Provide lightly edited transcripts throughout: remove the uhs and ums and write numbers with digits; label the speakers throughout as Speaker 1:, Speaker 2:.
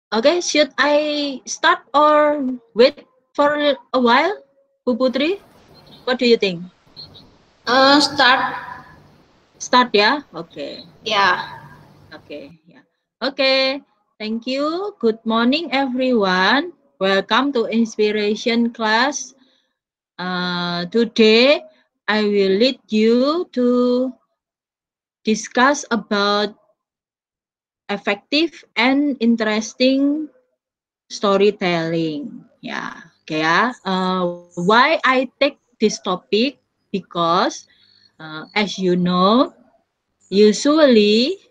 Speaker 1: Okay, should I start or wait for a while, Bu Putri? What do you think?
Speaker 2: Start.
Speaker 1: Start ya? Okay.
Speaker 2: Yeah.
Speaker 1: Okay. Yeah. Okay. Thank you. Good morning, everyone. Welcome to Inspiration class. Today, I will lead you to discuss about effective and interesting storytelling. Yeah. Okay. Why I take this topic? Because, as you know, usually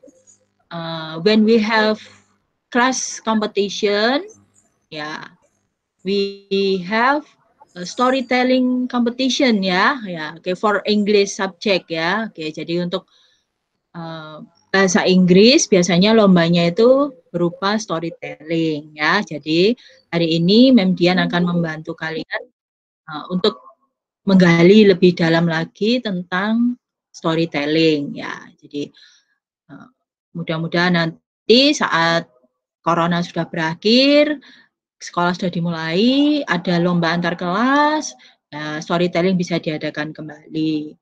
Speaker 1: when we have class competition, yeah, we have a storytelling competition ya, okay, for English subject ya, okay, jadi untuk bahasa Inggris biasanya lombanya itu berupa storytelling ya, jadi hari ini Mem Dian akan membantu kalian untuk menggali lebih dalam lagi tentang storytelling ya, jadi mudah-mudahan nanti saat Corona sudah berakhir, sekolah sudah dimulai, ada lomba antar kelas, storytelling bisa diadakan kembali.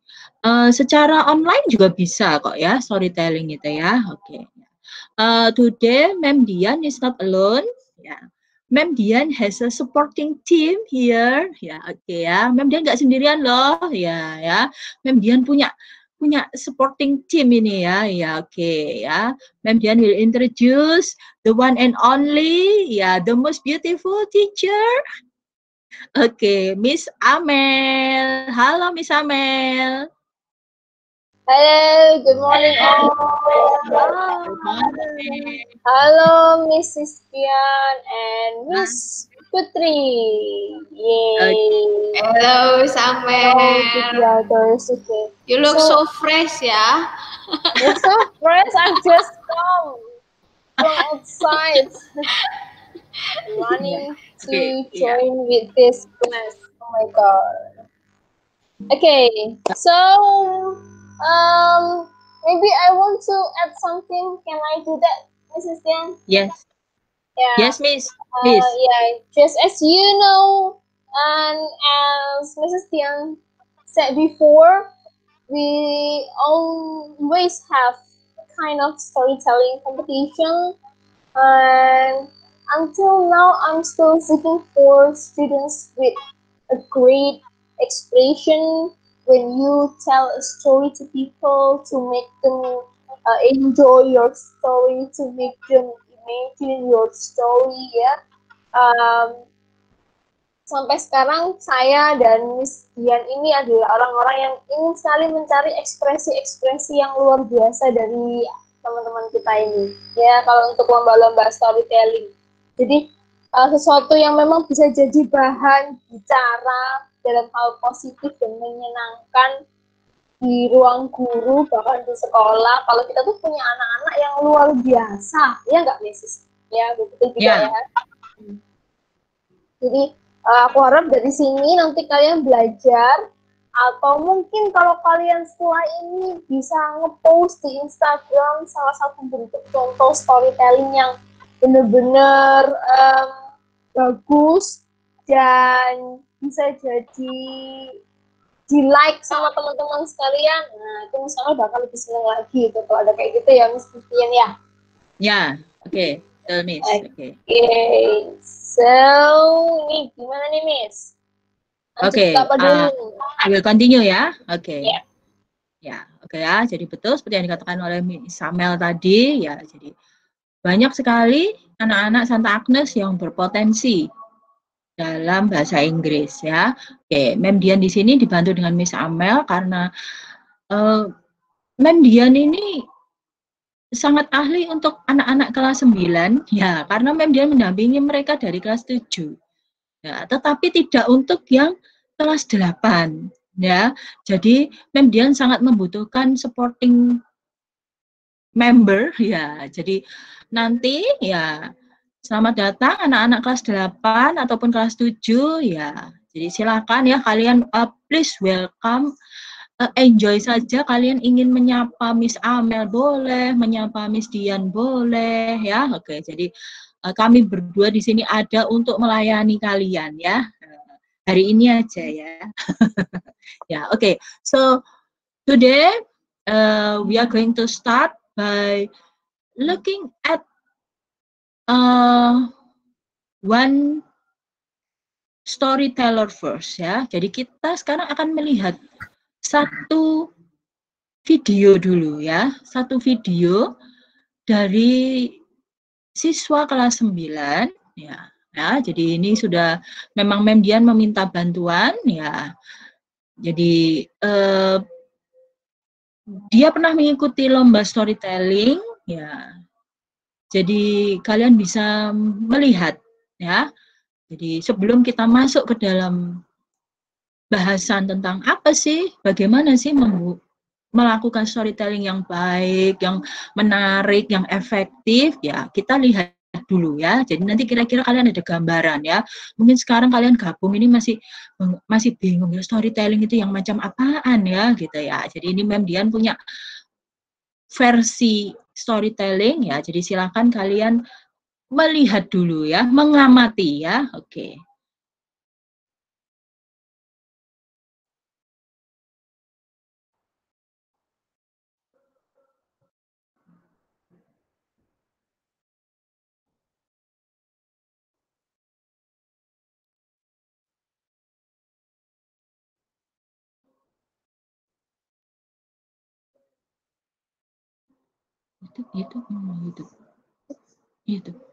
Speaker 1: Secara online juga bisa kok ya, storytelling itu ya. Oke. Today, Mem Dian is not alone. Ya. Mem Dian has a supporting team here. Ya, oke ya. Mem Dian nggak sendirian loh. Ya. Mem Dian punya supporting team ini ya, oke ya. Mem Dian will introduce the one and only, the most beautiful teacher. Oke, Miss Amel. Halo, Miss Amel.
Speaker 3: Hello, good morning all.
Speaker 1: Good morning.
Speaker 3: Hello, Mrs. Pian and Miss Putri. Yay.
Speaker 2: Hello, Samuel.
Speaker 3: Okay.
Speaker 2: You look so fresh, ya.
Speaker 3: You're so fresh. I just come from outside. Running to join with this class. Oh my god. Okay, so maybe I want to add something. Can I do that, Mrs. Dian?
Speaker 1: Yes.
Speaker 3: Yeah.
Speaker 1: Yes, Miss. Please.
Speaker 3: Yeah, just as you know, and as Mrs. Dian said before, we always have a kind of storytelling competition, and until now, I'm still seeking for students with a great expression when you tell a story to people, to make them enjoy your story, to make them imagine your story ya. Sampai sekarang saya dan Miss Dian ini adalah orang-orang yang ingin sekali mencari ekspresi-ekspresi yang luar biasa dari teman-teman kita ini ya, kalau untuk lomba-lomba storytelling. Jadi sesuatu yang memang bisa jadi bahan bicara dalam hal positif dan menyenangkan di ruang guru, bahkan di sekolah, kalau kita tuh punya anak-anak yang luar biasa, ya nggak, Miss? Ya, betul juga ya. Jadi aku harap dari sini nanti kalian belajar, atau mungkin kalau kalian setelah ini bisa nge-post di Instagram salah satu bentuk contoh storytelling yang benar-benar bagus dan bisa jadi di-like sama teman-teman sekalian. Nah, itu misalnya bakal lebih senang lagi gitu kalau ada kayak gitu ya, Miss Vivian ya.
Speaker 1: Ya, oke. Miss. Oke.
Speaker 3: So, ini gimana nih, Miss?
Speaker 1: Oke, I will continue ya. Oke. Ya, oke ya. Jadi betul seperti yang dikatakan oleh Miss Amel tadi, ya. Jadi banyak sekali anak-anak Santa Agnes yang berpotensi dalam bahasa Inggris ya. Oke, Mem Dian di sini dibantu dengan Miss Amel karena Mem Dian ini sangat ahli untuk anak-anak kelas 9 ya, karena Mem Dian mendampingi mereka dari kelas 7. Ya, tetapi tidak untuk yang kelas 8 ya. Jadi Mem Dian sangat membutuhkan supporting member ya. Jadi nanti ya selamat datang anak-anak kelas 8 ataupun kelas 7 ya. Jadi silakan ya kalian please welcome, enjoy saja, kalian ingin menyapa Miss Amel boleh, menyapa Miss Dian boleh ya. Oke, jadi kami berdua di sini ada untuk melayani kalian ya. Hari ini aja ya. Ya, oke. So today we are going to start by looking at one storyteller first ya. Jadi kita sekarang akan melihat satu video dulu ya, satu video dari siswa kelas 9 ya. Ya, jadi ini sudah memang Mem Dian meminta bantuan ya. Jadi dia pernah mengikuti lomba storytelling ya. Jadi kalian bisa melihat ya. Jadi sebelum kita masuk ke dalam bahasan tentang apa sih, bagaimana sih melakukan storytelling yang baik, yang menarik, yang efektif, ya kita lihat dulu ya. Jadi nanti kira-kira kalian ada gambaran ya. Mungkin sekarang kalian gabung ini masih bingung ya, storytelling itu yang macam apaan ya gitu ya. Jadi ini Mem Dian punya versi storytelling ya. Jadi silakan kalian melihat dulu ya, mengamati ya. Oke. YouTube.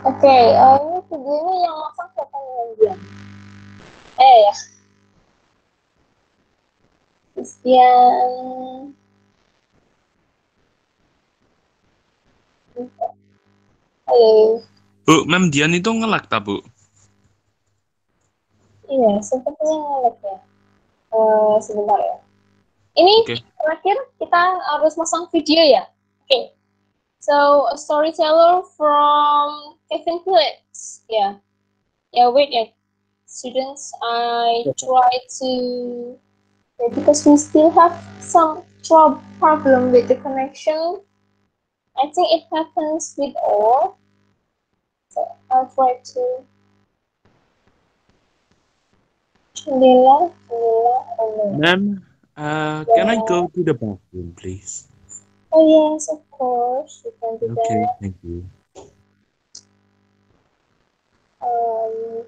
Speaker 3: Oke, ini videonya yang masang siapa dia? Ya. Christian. Halo.
Speaker 4: Bu, Mem Dian itu nge-lag tak, Bu?
Speaker 3: Iya, sepertinya nge-lag ya. Sebentar ya. Ini terakhir kita harus masang video ya. Oke. So, a storyteller from Kevin Phillips. Yeah. Yeah, wait ya. Students, I try to... because we still have some problem with the connection. I think it happens with all. So I'll try to. Jendela, oh no.
Speaker 4: Ma'am, can I go to the bathroom, please?
Speaker 3: Oh yes, of course, you can do
Speaker 4: Okay,
Speaker 3: that.
Speaker 4: thank you.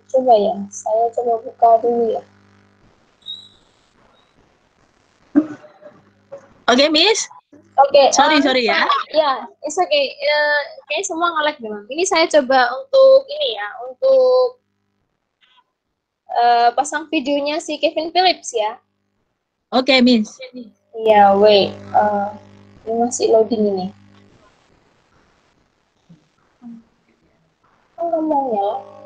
Speaker 3: Coba ya, saya coba buka dulu ya.
Speaker 1: Okay, Miss.
Speaker 3: Oke,
Speaker 1: Sorry ya.
Speaker 3: Ya, it's okay. Kayaknya semua nge-lag memang. Ini saya coba untuk ini ya, untuk pasang videonya si Kevin Phillips ya.
Speaker 1: Oke, Miss.
Speaker 3: Iya, wait. Ini masih loading ini. Ngomongnya.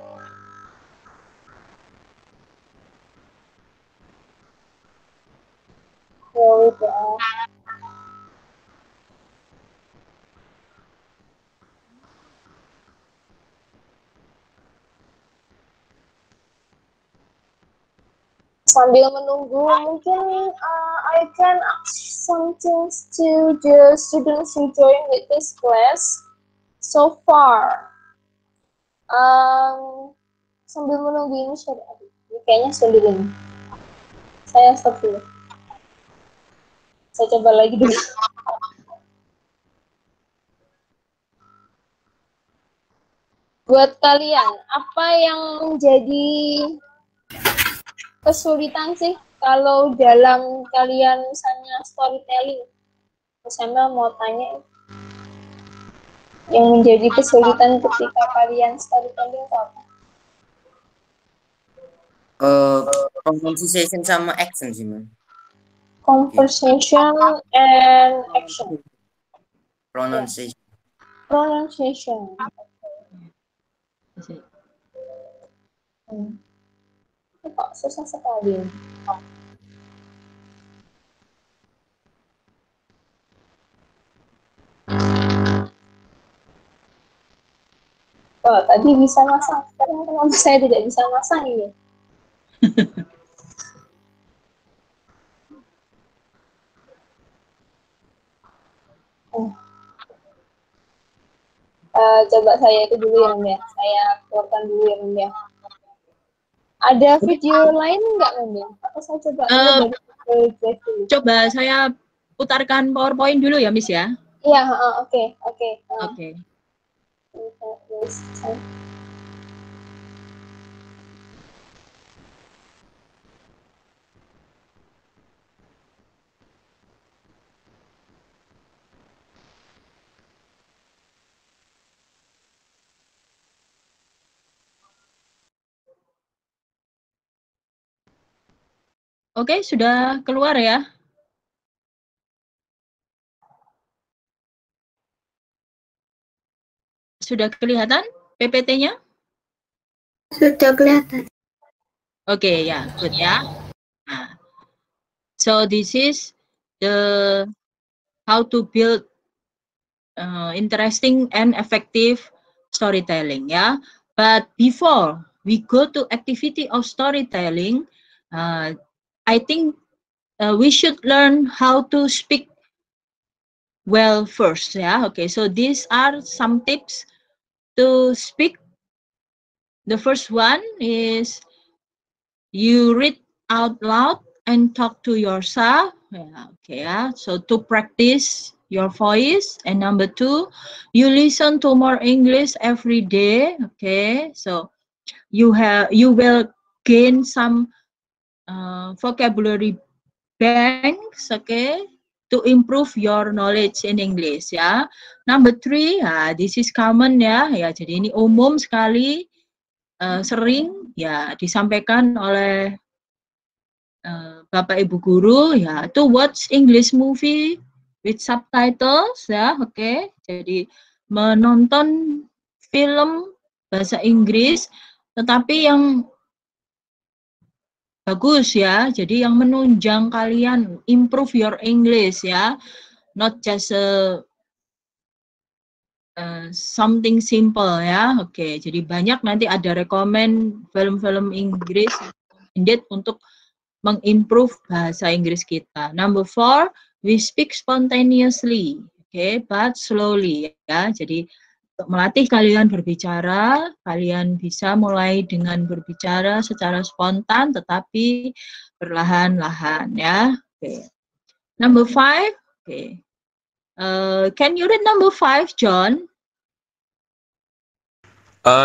Speaker 3: Ya udah. Sambil menunggu, mungkin I can ask some things to the students who join with this class so far. Sambil menunggu ini, kayaknya sulit ini. Saya stop dulu. Saya coba lagi dulu. Buat kalian, apa yang menjadi kesulitan sih kalau dalam kalian misalnya storytelling? Misalnya mau tanya, yang menjadi kesulitan ketika kalian storytelling itu apa?
Speaker 5: Conversation sama action sih, Man.
Speaker 3: Conversation and action.
Speaker 5: Pronunciation.
Speaker 3: Pronunciation. Kok susah sekali. Oh, tadi bisa masang. Sekarang kenapa saya tidak bisa masang ini? Coba saya itu dulu ya, saya keluarkan dulu ya. Ada video lain nggak, Mbak? Atau saya coba
Speaker 1: Coba saya putarkan PowerPoint dulu ya, Miss ya.
Speaker 3: Iya, oke.
Speaker 1: Oke. Oke, sudah keluar ya? Sudah kelihatan PPT-nya?
Speaker 2: Sudah kelihatan.
Speaker 1: Oke, ya, good ya. Nah, so this is the how to build interesting and effective storytelling ya. But before we go to activity of storytelling, I think we should learn how to speak well first ya. Okay, so these are some tips to speak. The first one is you read out loud and talk to yourself. Yeah, okay, yeah. So to practice your voice. And number two, you listen to more English every day. Okay, so you will gain some vocabulary banks. Okay, to improve your knowledge in English ya. Number three, this is common ya. Jadi ini umum sekali, sering ya disampaikan oleh Bapak Ibu guru ya, to watch English movie with subtitles ya. Oke. Jadi menonton film bahasa Inggris tetapi yang bagus ya. Jadi yang menunjang kalian improve your English ya. Not just something simple ya. Oke. Jadi banyak nanti ada rekomend film-film Inggris untuk mengimprove bahasa Inggris kita. Number four, we speak spontaneously, okay, but slowly ya. Jadi untuk melatih kalian berbicara, kalian bisa mulai dengan berbicara secara spontan tetapi perlahan-lahan ya. Okay. Number 5, okay. Can you read number 5, John?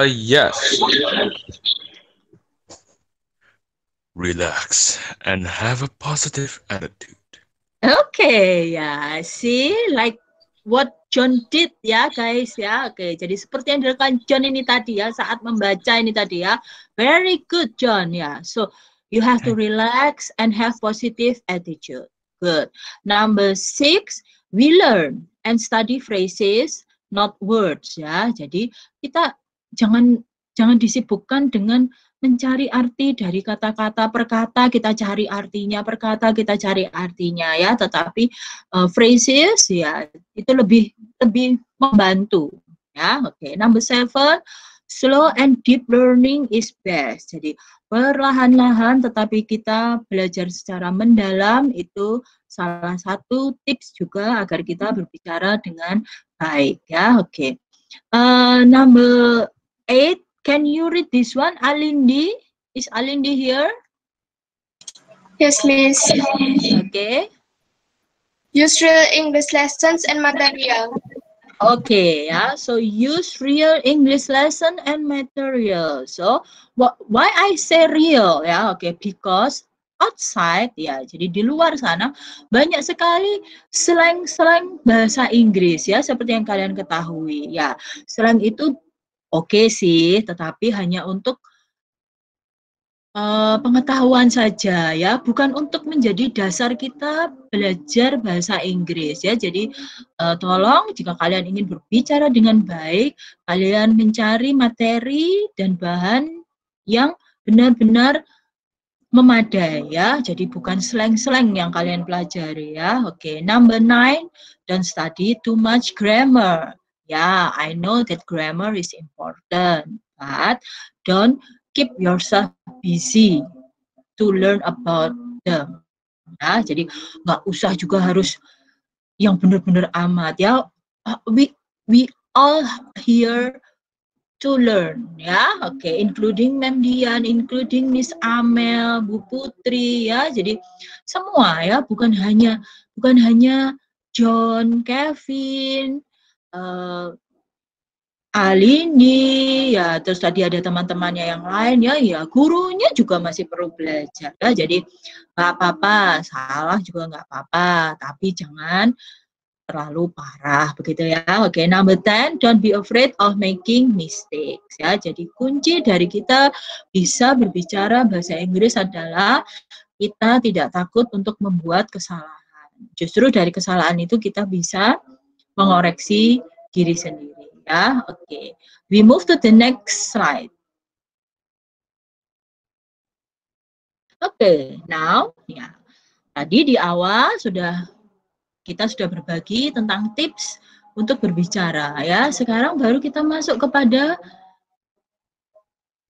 Speaker 4: Yes. Relax and have a positive attitude.
Speaker 1: Okay, ya, see, like what John did ya, guys ya. Oke, jadi seperti yang dilakukan John ini tadi ya, saat membaca ini tadi ya. Very good, John ya. So you have to relax and have positive attitude. Good. Number 6, we learn and study phrases, not words ya. Jadi kita jangan disibukkan dengan mencari arti dari kata-kata, per kata kita cari artinya, per kata kita cari artinya ya, tetapi phrases ya itu lebih membantu ya. Oke, number 7, slow and deep learning is best. Jadi perlahan-lahan tetapi kita belajar secara mendalam itu salah satu tips juga agar kita berbicara dengan baik ya. Oke. Number 8, can you read this one, Alindi? Is Alindi here?
Speaker 2: Yes, Miss.
Speaker 1: Okay.
Speaker 2: Use real English lessons and material.
Speaker 1: Okay, yeah. So use real English lesson and material. So why I say real? Ya, okay, because outside ya, jadi di luar sana banyak sekali slang-slang bahasa Inggris ya, seperti yang kalian ketahui ya. Slang itu oke sih, tetapi hanya untuk pengetahuan saja ya, bukan untuk menjadi dasar kita belajar bahasa Inggris ya. Jadi tolong jika kalian ingin berbicara dengan baik, kalian mencari materi dan bahan yang benar-benar memadai ya. Jadi bukan slang-slang yang kalian pelajari ya. Oke, number 9, don't study too much grammar. Yeah, I know that grammar is important, but don't keep yourself busy to learn about them. Ya, jadi nggak usah juga harus yang benar-benar amat ya. We all here to learn ya. Oke, including Mem Dian, including Miss Amel, Bu Putri ya. Jadi semua ya, bukan hanya John, Kevin, Alini ya, terus tadi ada teman-temannya yang lain ya, gurunya juga masih perlu belajar ya. Jadi nggak apa-apa, salah juga nggak apa-apa, tapi jangan terlalu parah begitu ya. Oke, number 10, don't be afraid of making mistakes ya. Jadi kunci dari kita bisa berbicara bahasa Inggris adalah kita tidak takut untuk membuat kesalahan. Justru dari kesalahan itu kita bisa mengoreksi diri sendiri ya. Oke, we move to the next slide. Oke, now ya, tadi di awal kita sudah berbagi tentang tips untuk berbicara ya. Sekarang baru kita masuk kepada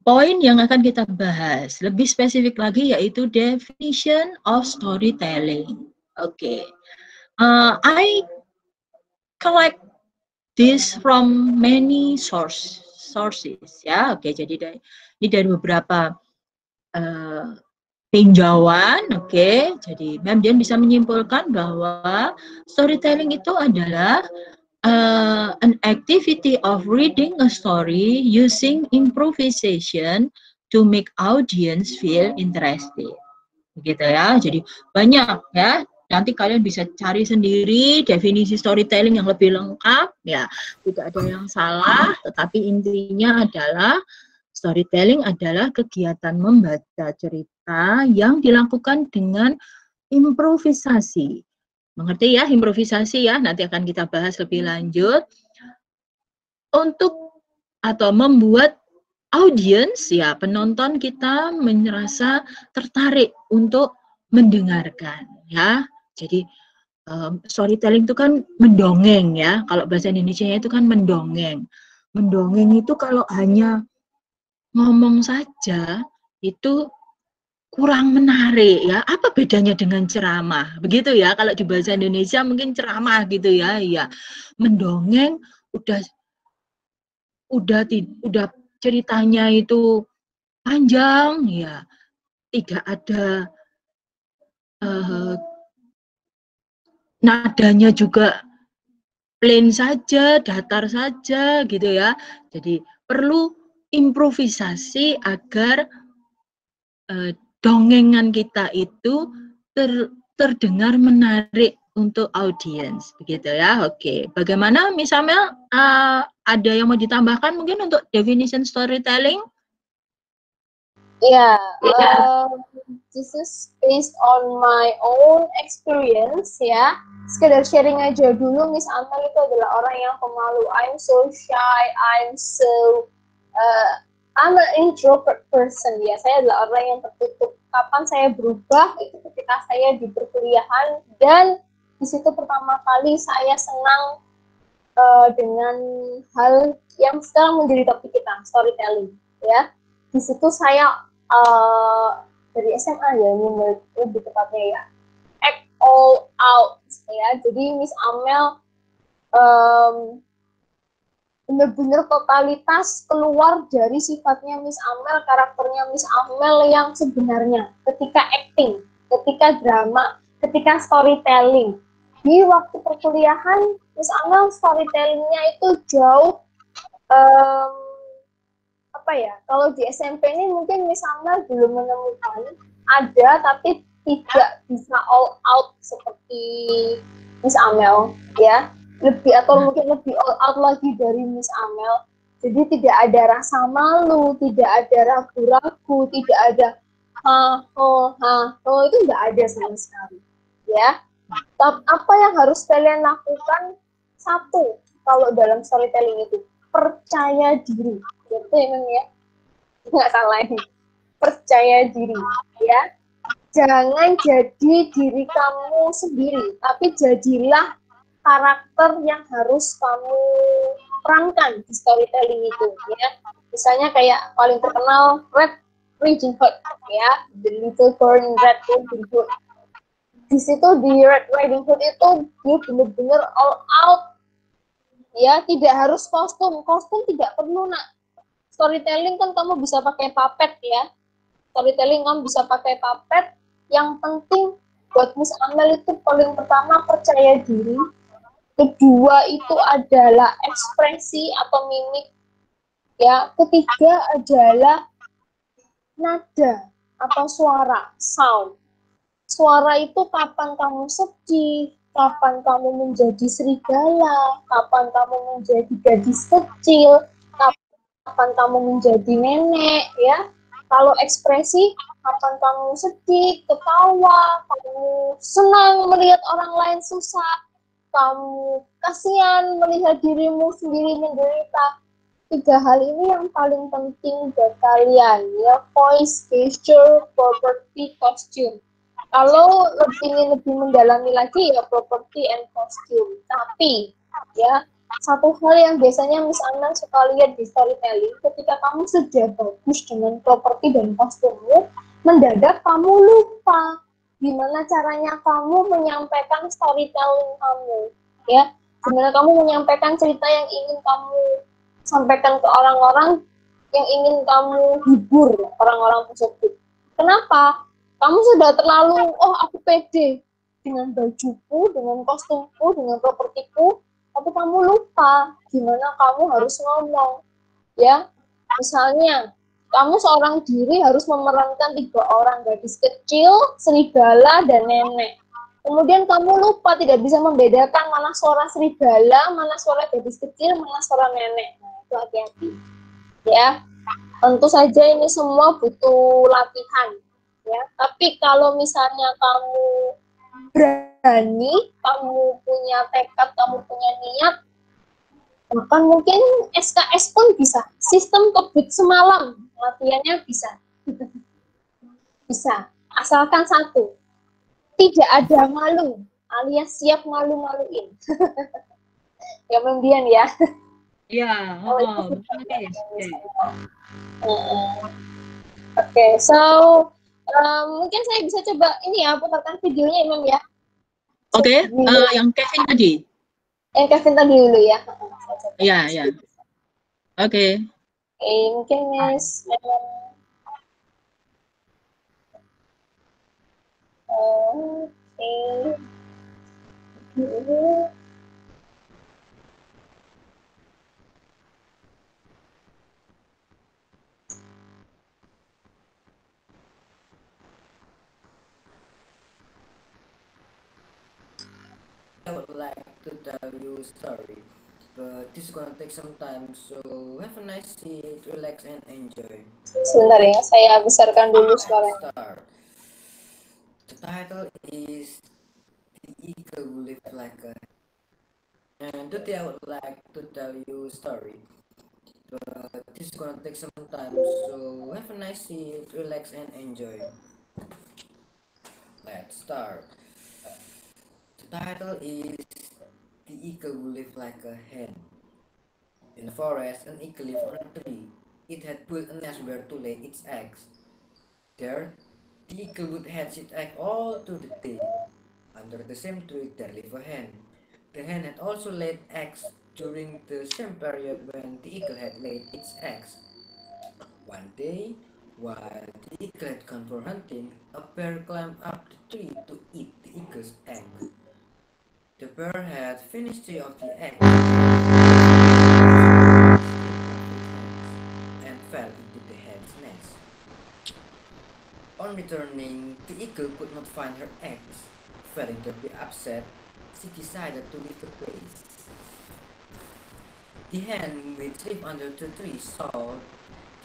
Speaker 1: poin yang akan kita bahas. Lebih spesifik lagi yaitu definition of storytelling. Oke. I collect this from many sources ya. Oke, jadi ini dari beberapa tinjauan. Oke, jadi Mem Dian bisa menyimpulkan bahwa storytelling itu adalah an activity of reading a story using improvisation to make audience feel interested. Begitu ya. Jadi banyak ya. Nanti kalian bisa cari sendiri definisi storytelling yang lebih lengkap ya. Tidak ada yang salah, tetapi intinya adalah storytelling adalah kegiatan membaca cerita yang dilakukan dengan improvisasi. Mengerti ya, improvisasi ya, nanti akan kita bahas lebih lanjut. Untuk atau membuat audiens ya, penonton kita merasa tertarik untuk mendengarkan ya. Jadi storytelling itu kan mendongeng ya, kalau bahasa Indonesianya itu kan mendongeng. Mendongeng itu kalau hanya ngomong saja itu kurang menarik ya. Apa bedanya dengan ceramah? Begitu ya. Kalau di bahasa Indonesia mungkin ceramah gitu ya. Ya, mendongeng udah ceritanya itu panjang ya. Tidak ada nadanya juga plain saja, datar saja gitu ya. Jadi perlu improvisasi agar dongengan kita itu terdengar menarik untuk audiens, begitu ya. Oke, bagaimana misalnya ada yang mau ditambahkan mungkin untuk definition storytelling?
Speaker 3: Yeah, this is based on my own experience ya. Sekedar sharing aja dulu, Miss Amel itu adalah orang yang pemalu. I'm so shy, I'm an introvert person ya. Saya adalah orang yang tertutup. Kapan saya berubah itu ketika saya di perkuliahan, dan di situ pertama kali saya senang dengan hal yang sekarang menjadi topik kita, storytelling ya. Di situ saya dari SMA ya, ini lebih tepatnya ya, act all out ya. Jadi Miss Amel benar-benar totalitas keluar dari sifatnya Miss Amel, karakternya Miss Amel yang sebenarnya ketika acting, ketika drama, ketika storytelling. Di waktu perkuliahan Miss Amel storytellingnya itu jauh apa ya, kalau di SMP ini mungkin Miss Amel belum menemukan, ada tapi tidak bisa all out seperti Miss Amel ya, lebih atau mungkin lebih all out lagi dari Miss Amel. Jadi tidak ada rasa malu, tidak ada ragu-ragu, tidak ada itu nggak ada sama sekali ya. Apa yang harus kalian lakukan? Satu, kalau dalam storytelling itu percaya diri. Itu emang ya, nggak salah ini. Percaya diri, ya. Jangan jadi diri kamu sendiri, tapi jadilah karakter yang harus kamu perankan di storytelling itu, ya. Misalnya kayak paling terkenal Red Riding Hood, ya, The Little Girl in Red Riding Hood. Di situ di Red Riding Hood itu dia benar-benar all out, ya, tidak harus kostum tidak perlu nak. Storytelling kan kamu bisa pakai puppet ya. Storytelling kamu bisa pakai puppet. Yang penting buat Miss Amel itu paling pertama percaya diri. Kedua itu adalah ekspresi atau mimik. Ya, ketiga adalah nada atau suara, sound. Suara itu kapan kamu sedih, kapan kamu menjadi serigala, kapan kamu menjadi gadis kecil, kapan kamu menjadi nenek, ya. Kalau ekspresi, kapan kamu sedih, ketawa, kamu senang melihat orang lain susah, kamu kasihan melihat dirimu sendiri menderita. 3 hal ini yang paling penting buat kalian, ya. Voice, gesture, property, costume. Kalau ingin lebih mendalami lagi, ya property and costume. Tapi, ya, satu hal yang biasanya Miss Amel suka lihat di storytelling, ketika kamu sudah bagus dengan properti dan kostummu, mendadak kamu lupa gimana caranya kamu menyampaikan storytelling kamu, ya, gimana kamu menyampaikan cerita yang ingin kamu sampaikan ke orang-orang, yang ingin kamu hibur orang-orang tersebut. Kenapa? Kamu sudah terlalu, aku pede dengan bajuku, dengan kostumku, dengan propertiku, tapi kamu lupa gimana kamu harus ngomong, ya. Misalnya kamu seorang diri harus memerankan 3 orang, gadis kecil, serigala, dan nenek. Kemudian kamu lupa, tidak bisa membedakan mana suara serigala, mana suara gadis kecil, mana suara nenek. Nah, itu hati-hati, ya. Tentu saja ini semua butuh latihan, ya. Tapi kalau misalnya kamu berani, kamu punya tekad, kamu punya niat, bahkan mungkin SKS pun bisa. Sistem kebut semalam, latihannya bisa. Bisa. Asalkan satu, tidak ada malu, alias siap malu-maluin. Ya, Mendian ya.
Speaker 1: Ya,
Speaker 3: Okay, so Mungkin saya bisa coba ini ya, putarkan videonya Imam ya.
Speaker 1: Oke, yang Kevin tadi.
Speaker 3: Kevin tadi dulu ya.
Speaker 1: Ya, ya. Oke.
Speaker 3: Oke, mungkin Miss. Oke.
Speaker 5: I would like to tell you a story, but this is gonna take some time, so have a nice seat, relax and enjoy.
Speaker 3: Sebentar ya, saya besarkan dulu suaranya.
Speaker 5: Start. The title is The Eagle Who Lived Like a... And today I would like to tell you a story, but this is gonna take some time, so have a nice seat, relax and enjoy. Let's start. The title is The Eagle Who Lived Like a Hen. In the forest, an eagle lived on a tree. It had built a nest where to lay its eggs. There, the eagle would hatch its egg all through the day. Under the same tree, there lived a hen. The hen had also laid eggs during the same period when the eagle had laid its eggs. One day, while the eagle had gone for hunting, a bear climbed up the tree to eat the eagle's egg. The bear had finished 3 of the eggs and fell into the hen's nest. On returning, the eagle could not find her eggs. Feeling deeply upset, she decided to leave the place. The hen, which lived under the tree, saw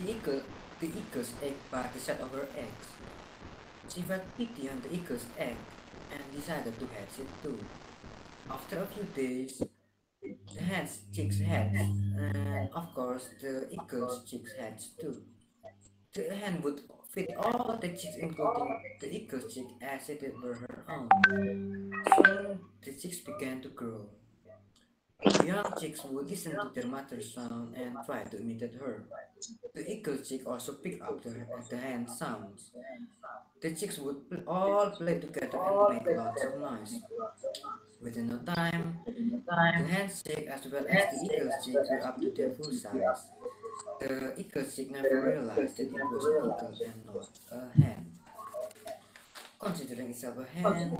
Speaker 5: the eagle's egg by the side of her eggs. She felt pity on the eagle's egg and decided to hatch it too. After a few days, the hen's chicks hatched, and of course the eagle's chicks hatched too. The hen would feed all the chicks, including the eagle's chick, as if it were her own. Soon the chicks began to grow. The young chicks would listen to their mother's sound and try to imitate her. The eagle chick also picked up the hen sounds. The chicks would all play together and make lots of noise. Within no time, the hen's chick as well as the eagle's chick grew up to their full size. The eagle's chick never realized that it was an eagle and not a hen. Considering itself a hen,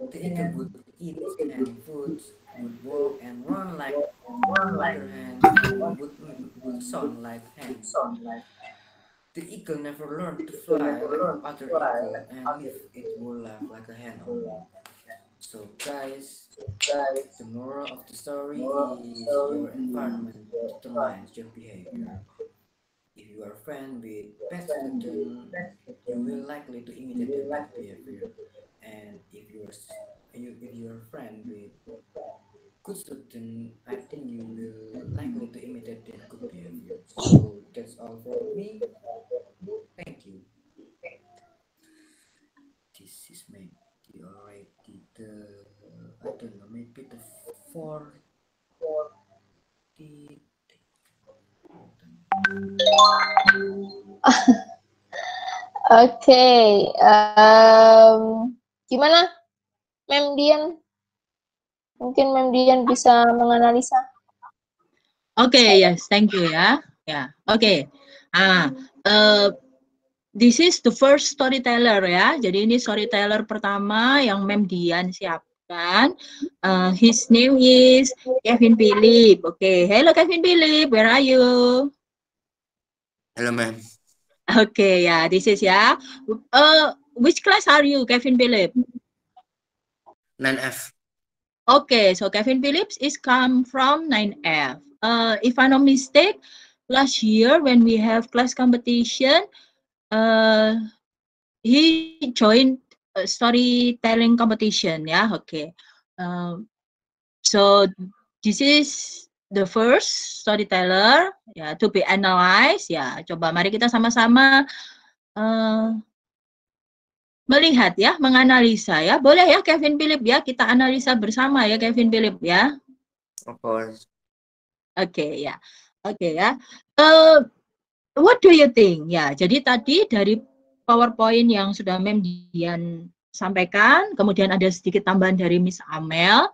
Speaker 5: the eagle would eat hen food, would walk and run like other hens, and would sound like hens. The eagle never learned to fly like other eagle and live its whole life like a hen only. So guys, the moral of the story is your environment determines your behavior. If you are a friend with bad student, you will likely to imitate their bad behavior. And if you are a friend with good student, I think you will likely to imitate their good behavior. So that's all from me. Thank you. This is maybe already the, I don't know, maybe the 40.
Speaker 3: Oke, gimana, Mem Dian? Mungkin Mem Dian bisa menganalisa.
Speaker 1: Okay, yes, thank you ya. Ya, oke. This is the first storyteller ya. Jadi ini storyteller pertama yang Mem Dian siapkan. His name is Kevin Philip. Okay, hello Kevin Philip, where are you?
Speaker 5: Hello, ma'am.
Speaker 1: Okay, yeah, this is ya. Which class are you, Kevin Philip?
Speaker 5: 9F.
Speaker 1: Okay, so Kevin Phillips is come from 9F. If I'm not mistaken, last year when we have class competition, he joined a storytelling competition. Yeah, okay. So this is the first storyteller ya to be analyzed. Ya, coba mari kita sama-sama melihat ya, menganalisa ya. Boleh ya Kevin Philip ya, kita analisa bersama ya Kevin Philip ya.
Speaker 5: Of course.
Speaker 1: Oke ya. Oke ya. What do you think? Ya, jadi tadi dari PowerPoint yang sudah Mem Dian sampaikan, kemudian ada sedikit tambahan dari Miss Amel.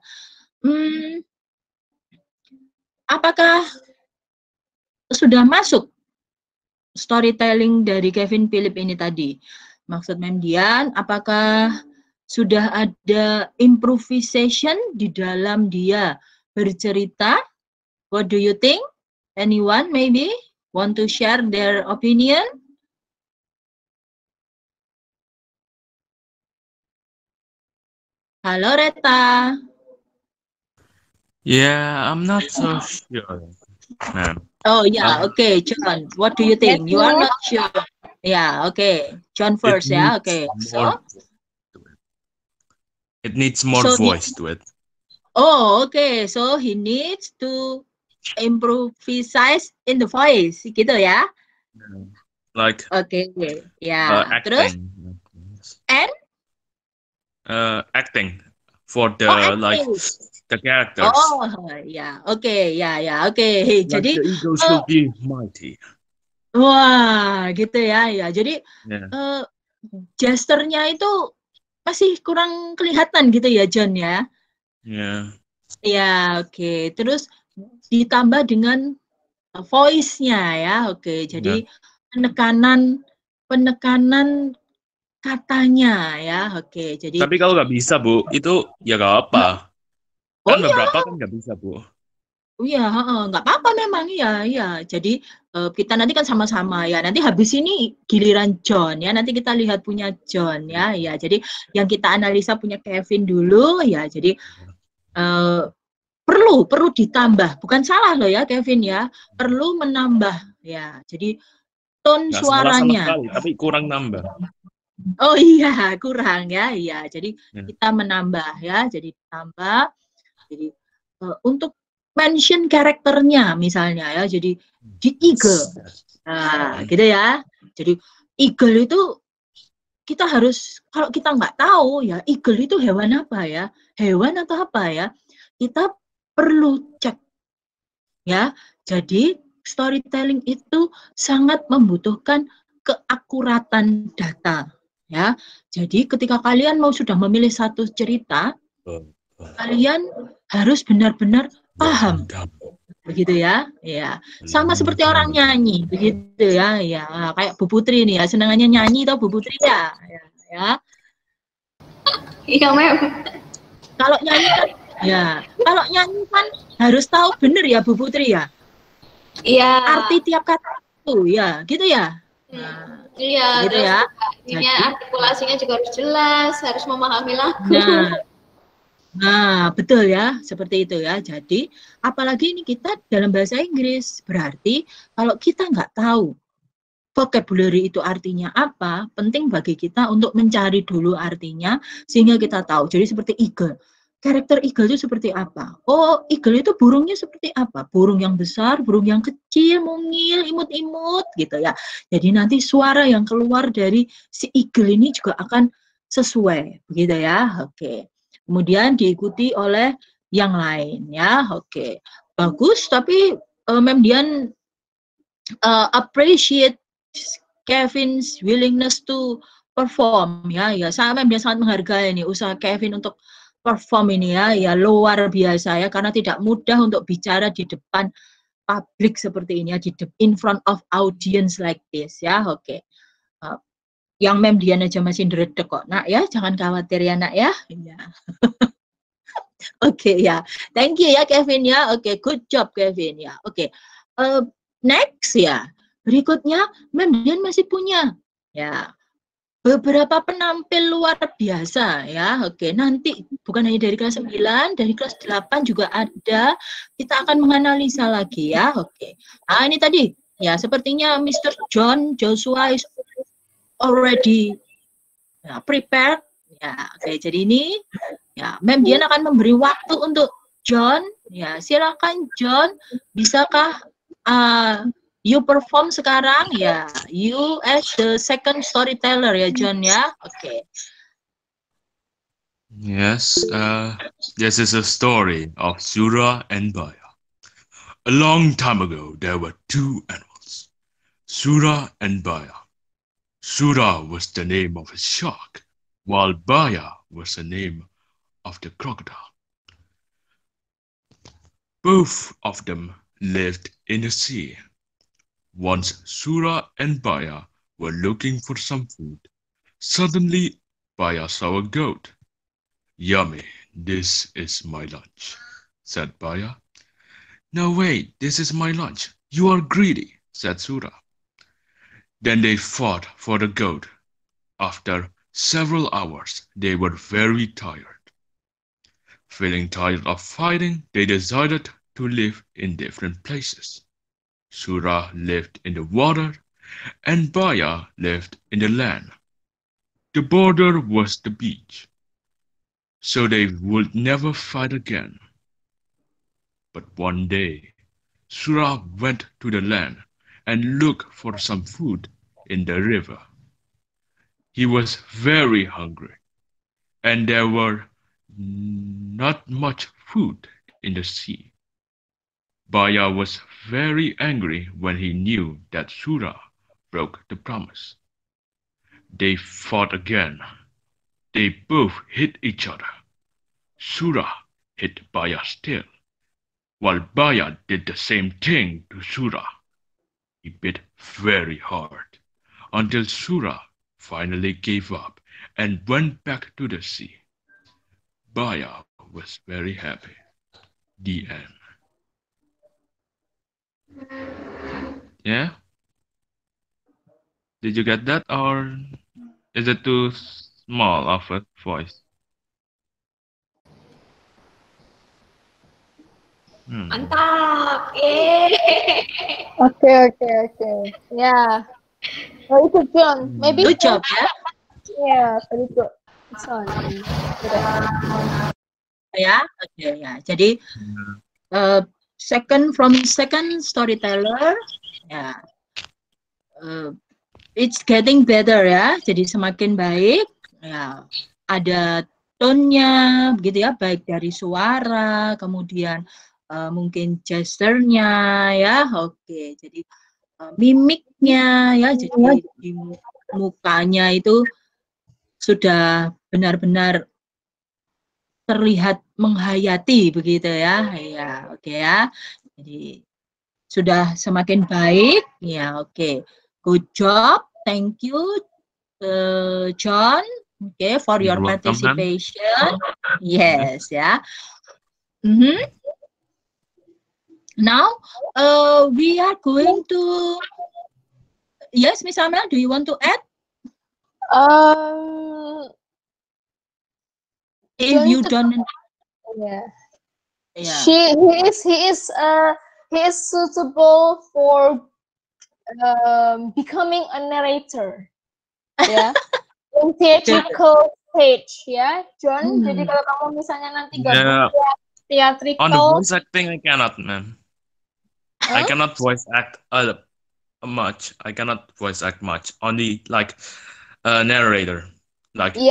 Speaker 1: Apakah sudah masuk storytelling dari Kevin Philip ini tadi? Maksud Mem Dian, apakah sudah ada improvisation di dalam dia bercerita? What do you think? Anyone maybe want to share their opinion? Halo Reta.
Speaker 4: Yeah, I'm not so sure, ma'am.
Speaker 1: Oh yeah, okay, John. What do you think? You are not sure. Yeah, okay. John first, yeah, okay. So
Speaker 4: it needs more voice to it.
Speaker 1: Oh, okay. So he needs to improvise in the voice, gitu ya?
Speaker 4: Like.
Speaker 1: Okay, yeah. Terus? And?
Speaker 4: Acting for the like the characters.
Speaker 1: Oh, yeah. Okay, yeah, okay. Like jadi
Speaker 4: the ego should be mighty.
Speaker 1: Wah, gitu ya. Jadi gesturnya itu masih kurang kelihatan gitu ya, John ya? Ya, oke. Terus ditambah dengan voice-nya ya, oke. Jadi penekanan katanya ya, oke. Jadi.
Speaker 4: Tapi kalau nggak bisa, Bu, itu ya nggak apa. Kan beberapa kan nggak bisa, Bu.
Speaker 1: Iya, nggak apa-apa memang, iya. Jadi kita nanti kan sama-sama ya. Nanti habis ini giliran John ya. Nanti kita lihat punya John ya. Jadi yang kita analisa punya Kevin dulu ya. Jadi perlu ditambah. Bukan salah loh ya Kevin ya. Perlu menambah ya. Jadi tone suaranya.
Speaker 4: Sama sekali, tapi kurang nambah.
Speaker 1: Oh iya, kurang ya. Iya. Jadi kita menambah ya. Jadi tambah. Jadi untuk mention karakternya misalnya ya, jadi di eagle, gitu ya. Jadi eagle itu kita harus, kalau kita nggak tahu ya eagle itu hewan apa ya, hewan atau apa ya, kita perlu cek ya. Jadi storytelling itu sangat membutuhkan keakuratan data ya. Jadi ketika kalian sudah memilih satu cerita, kalian harus benar-benar paham, begitu ya, sama seperti orang nyanyi, begitu ya, kayak Bu Putri nih ya, senangannya nyanyi tau Bu Putri ya.
Speaker 2: Iya Mem.
Speaker 1: Kalau nyanyi kan harus tahu bener ya Bu Putri ya.
Speaker 2: Iya.
Speaker 1: Arti tiap kata itu ya, gitu ya.
Speaker 2: Iya.
Speaker 1: Gitu ya.
Speaker 2: Jadi artikulasinya juga harus jelas, harus memahami lagu.
Speaker 1: Nah, betul ya, seperti itu ya. Jadi, apalagi ini kita dalam bahasa Inggris, berarti kalau kita nggak tahu vocabulary itu artinya apa, penting bagi kita untuk mencari dulu artinya, sehingga kita tahu. Jadi seperti eagle. Karakter eagle itu seperti apa? Oh, eagle itu burungnya seperti apa? Burung yang besar, burung yang kecil, mungil, imut-imut, gitu ya. Jadi nanti suara yang keluar dari si eagle ini juga akan sesuai, begitu ya. Oke. Kemudian diikuti oleh yang lain ya, oke, bagus. Tapi Mem Dian appreciate Kevin's willingness to perform ya, saya Mem Dian sangat menghargai ini usaha Kevin untuk perform ini ya, luar biasa ya, karena tidak mudah untuk bicara di depan publik seperti ini ya, in front of audience like this ya, oke. Yang Mem Dian aja masih ndredeg kok, nak ya, jangan khawatir ya nak ya. Oke ya, thank you ya Kevin ya. Oke, good job Kevin ya. Oke, next ya, berikutnya Mem Dian masih punya ya beberapa penampil luar biasa ya. Oke, nanti bukan hanya dari kelas 9, dari kelas 8 juga ada. Kita akan menganalisa lagi ya. Oke, nah ini tadi ya, sepertinya Mr. John Joshua is already prepared ya. Oke, jadi ini ya Mem Dian akan memberi waktu untuk John ya. Silakan John, bisakah you perform sekarang ya, you as the second storyteller ya John ya. Oke.
Speaker 4: Yes, this is a story of Sura and Baya. A long time ago there were two animals, Sura and Baya. Sura was the name of a shark, while Baya was the name of the crocodile. Both of them lived in the sea. Once Sura and Baya were looking for some food. Suddenly, Baya saw a goat. Yummy, this is my lunch, said Baya. No, wait, this is my lunch. You are greedy, said Sura. Then they fought for the goat. After several hours, they were very tired. Feeling tired of fighting, they decided to live in different places. Sura lived in the water, and Baya lived in the land. The border was the beach, so they would never fight again. But one day, Sura went to the land and looked for some food in the river. He was very hungry, and there were not much food in the sea. Baya was very angry when he knew that Sura broke the promise. They fought again. They both hit each other. Sura hit Baya's tail, while Baya did the same thing to Sura. He bit very hard, until Sura finally gave up and went back to the sea. Baya was very happy. The end. Yeah? Did you get that, or is it too small of a voice?
Speaker 2: Mantap. Yeay.
Speaker 3: Okay. Yeah. Very good, John. Maybe.
Speaker 1: Good job, ya.
Speaker 3: Yeah, very good. Son.
Speaker 1: Ya, oke ya. Jadi second storyteller, ya, it's getting better ya. Jadi semakin baik. Ya, ada tone-nya, begitu ya, baik dari suara, kemudian mungkin gesture-nya, ya. Oke, jadi mimiknya, ya, jadi di mukanya itu sudah benar-benar terlihat menghayati, begitu ya. Ya, oke ya. Jadi sudah semakin baik, ya. Oke, good job, thank you, John. Okay, for your
Speaker 4: You're welcome, ma'am.
Speaker 1: participation. Yes, ya. Now, we are going to. Yes, Miss Amel, do you want to add? If you don't.
Speaker 3: Yeah.
Speaker 1: Yeah.
Speaker 3: He is suitable for becoming a narrator. Yeah. In theatrical stage, ya, John. Jadi kalau kamu misalnya nanti gabung theatrical.
Speaker 4: On the voice acting, I cannot, ma'am. I cannot voice act much. I cannot voice act much. Only like narrator. Like
Speaker 3: You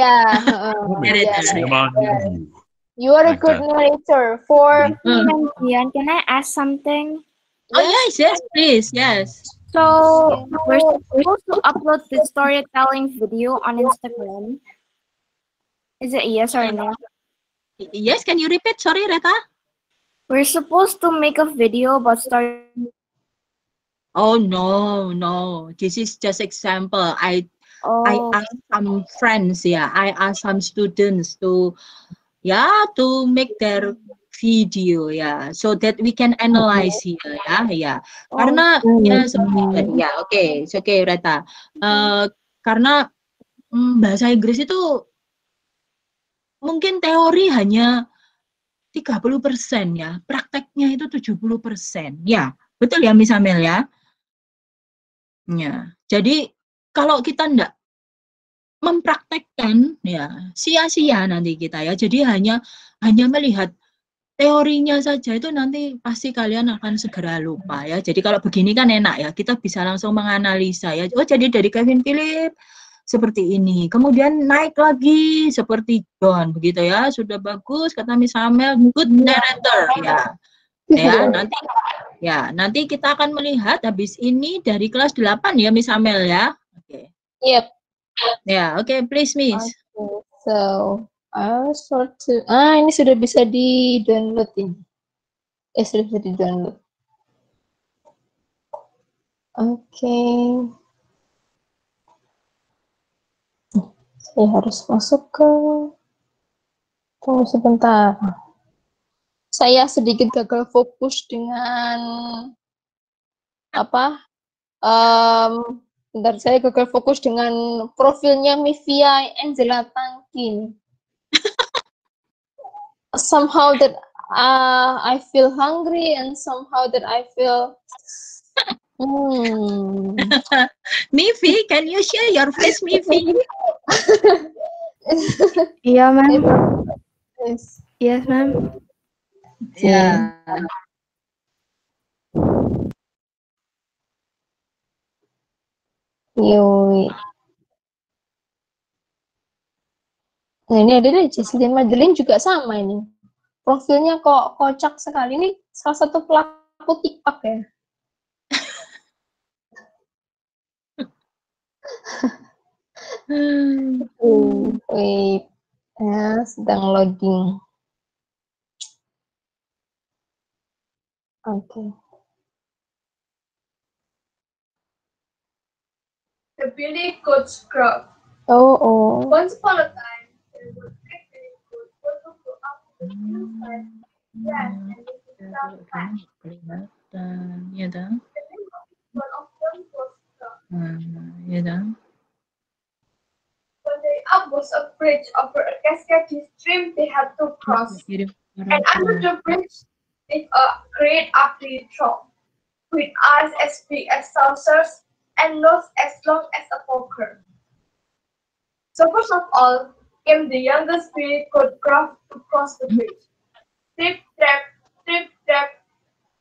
Speaker 3: are a good narrator. For
Speaker 2: Dian, can I ask something?
Speaker 1: Oh yes, please, yes.
Speaker 2: So we're supposed to upload the storytelling video on Instagram. Is it yes or no?
Speaker 1: Yes, can you repeat? Sorry, Reta.
Speaker 2: We're supposed to make a video about story.
Speaker 1: Oh no. This is just example. I asked some friends, I asked some students to make their video, so that we can analyze here, Karena it's okay, Reta. Karena bahasa Inggris itu mungkin teori hanya 30% ya, prakteknya itu 70%. Ya, betul ya Miss Amel ya? Ya, jadi kalau kita enggak mempraktekkan, ya sia-sia nanti kita ya. Jadi hanya melihat teorinya saja itu nanti pasti kalian akan segera lupa ya. Jadi kalau begini kan enak ya, kita bisa langsung menganalisa ya. Oh, jadi dari Kevin Philip seperti ini, kemudian naik lagi seperti John, begitu ya. Sudah bagus kata Miss Amel, good narrator ya. Nanti kita akan melihat habis ini dari kelas 8 ya Miss Amel ya. Oke.
Speaker 3: Yep.
Speaker 1: Yeah, okay, please, Miss.
Speaker 3: Okay, so I'll start to. Ini sudah bisa di-download ini. Sudah bisa di-download. Oke. Saya harus masuk ke. Tunggu sebentar. Saya sedikit gagal fokus dengan apa? Bentar, saya gagal fokus dengan profilnya Mivia Angela Tangkin. Somehow that I feel hungry and somehow that I feel
Speaker 1: Mivi, can you share your face, Mivi?
Speaker 2: Yeah, ma'am.
Speaker 3: Yes.
Speaker 2: Yes, ma'am.
Speaker 1: Yeah.
Speaker 3: Yoi. Nah, ini ada deh, Jesslyn Madeline juga sama ini. Profilnya kok kocak sekali. Ini salah satu pelaku TikTok ya. Wait. Ya, sedang loading. Oke.
Speaker 6: The Billy Goat's Club.
Speaker 3: Oh.
Speaker 6: Once upon a time, there was a Billy Goat who would go up to the hillside, ran and lived down flat.
Speaker 1: Ya dah.
Speaker 6: The name of one of them was Scrub.
Speaker 1: Ya dah.
Speaker 6: One day up was a bridge over a cascading stream they had to cross. And under the bridge is a great ugly troll, with eyes as big as saucers and nose as long as a poker. So first of all came the youngest Billy Goat Gruff to cross the bridge. Trip, trap,